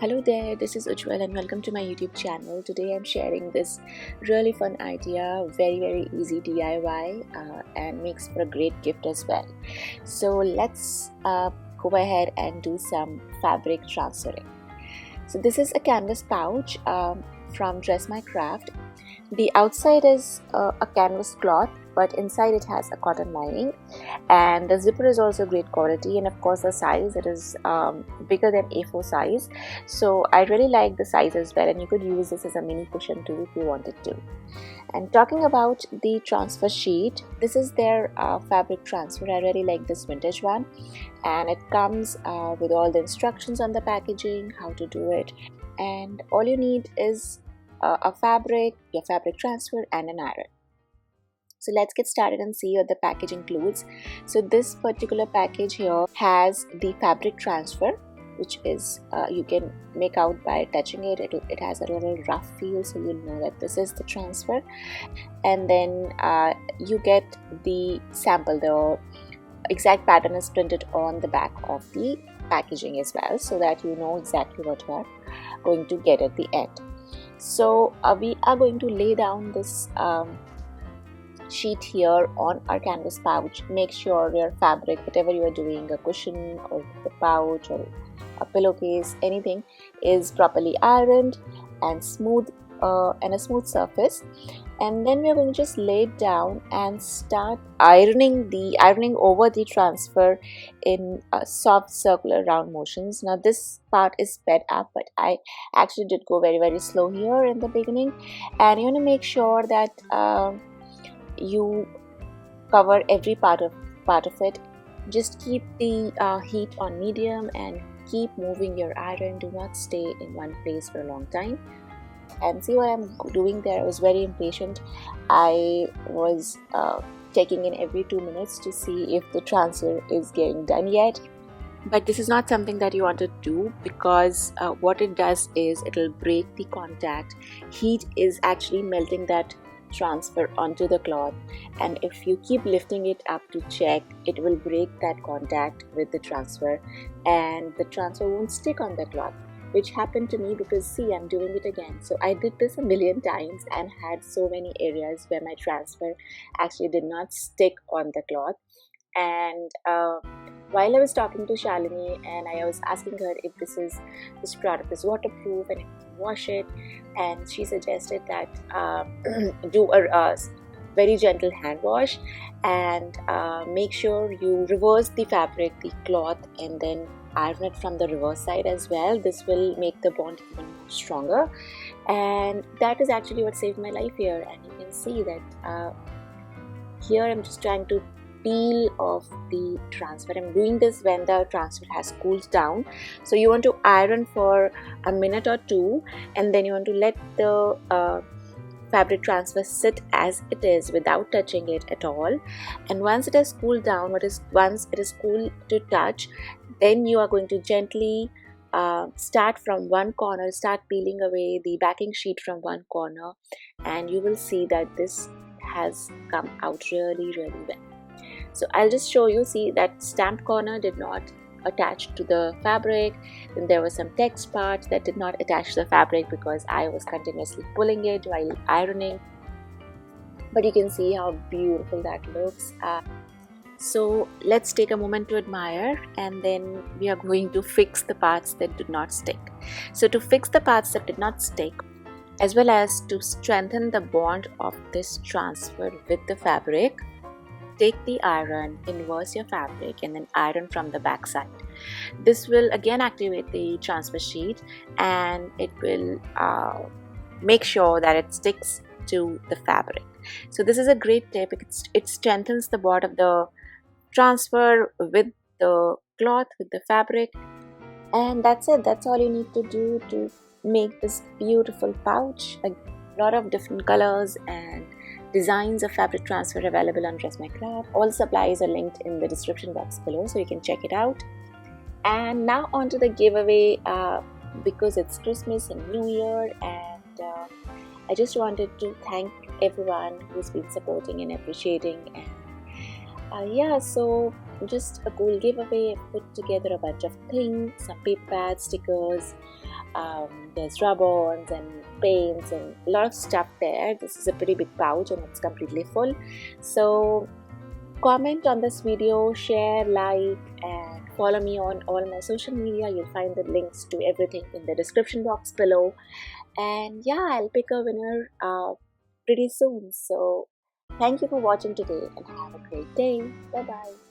Hello there, this is Ujjwal and welcome to my YouTube channel. Today I'm sharing this really fun idea, very easy DIY and makes for a great gift as well. So let's go ahead and do some fabric transferring. So this is a canvas pouch from Dress My Craft. The outside is a canvas cloth, but inside it has a cotton lining, and the zipper is also great quality, and of course the size, it is bigger than A4 size, so I really like the size as well, and you could use this as a mini cushion too if you wanted to. And talking about the transfer sheet, this is their fabric transfer. I really like this vintage one, and it comes with all the instructions on the packaging, how to do it, and all you need is a fabric, your fabric transfer, and an iron. So let's get started and see what the package includes. So this particular package here has the fabric transfer, which is you can make out by touching it. It has a little rough feel, so you'll know that this is the transfer. And then you get the sample. The exact pattern is printed on the back of the packaging as well, so that you know exactly what you are going to get at the end. So we are going to lay down this sheet here on our canvas pouch. Make sure your fabric, whatever you are doing, a cushion or a pouch or a pillowcase, anything, is properly ironed and smooth and a smooth surface. And then we are going to just lay it down and start ironing over the transfer in soft circular round motions. Now this part is sped up, but I actually did go very slow here in the beginning, and you want to make sure that you cover every part of it. Just keep the heat on medium and keep moving your iron. Do not stay in one place for a long time. And see what I'm doing there. I was very impatient. I was checking in every 2 minutes to see if the transfer is getting done yet. But this is not something that you want to do, because what it does is it'll break the contact. Heat is actually melting that transfer onto the cloth, and if you keep lifting it up to check, it will break that contact with the transfer, and the transfer won't stick on the cloth, which happened to me, because see, I'm doing it again. So I did this a million times and had so many areas where my transfer actually did not stick on the cloth. And while I was talking to Shalini and I was asking her if this product is waterproof and if you can wash it, and she suggested that do a very gentle hand wash, and make sure you reverse the fabric, the cloth, and then iron it from the reverse side as well. This will make the bond even more stronger, and that is actually what saved my life here. And you can see that here I'm just trying to peel off the transfer. I'm doing this when the transfer has cooled down. So you want to iron for a minute or two, and then you want to let the fabric transfer sit as it is without touching it at all. And once it has cooled down, once it is cool to touch, then you are going to gently start from one corner, start peeling away the backing sheet from one corner, and you will see that this has come out really well. So I'll just show you. See, that stamped corner did not attach to the fabric. Then there was some text part that did not attach to the fabric because I was continuously pulling it while ironing. But you can see how beautiful that looks. So let's take a moment to admire, and then we are going to fix the parts that did not stick. So to fix the parts that did not stick, as well as to strengthen the bond of this transfer with the fabric, take the iron, inverse your fabric, and then iron from the back side. This will again activate the transfer sheet, and it will make sure that it sticks to the fabric. So this is a great tip. It strengthens the bond of the transfer with the cloth, with the fabric, and that's it. That's all you need to do to make this beautiful pouch. A lot of different colors and designs of fabric transfer available on Dress My Craft. All supplies are linked in the description box below, so you can check it out. And now on to the giveaway, because it's Christmas and New Year, and I just wanted to thank everyone who's been supporting and appreciating. And yeah, so just a cool giveaway. I put together a bunch of things, some paper pads, stickers, There's rub-ons and paints and a lot of stuff there. This is a pretty big pouch and it's completely full. So comment on this video, share, like, and follow me on all my social media. You'll find the links to everything in the description box below. And yeah, I'll pick a winner pretty soon. So thank you for watching today and have a great day. Bye bye.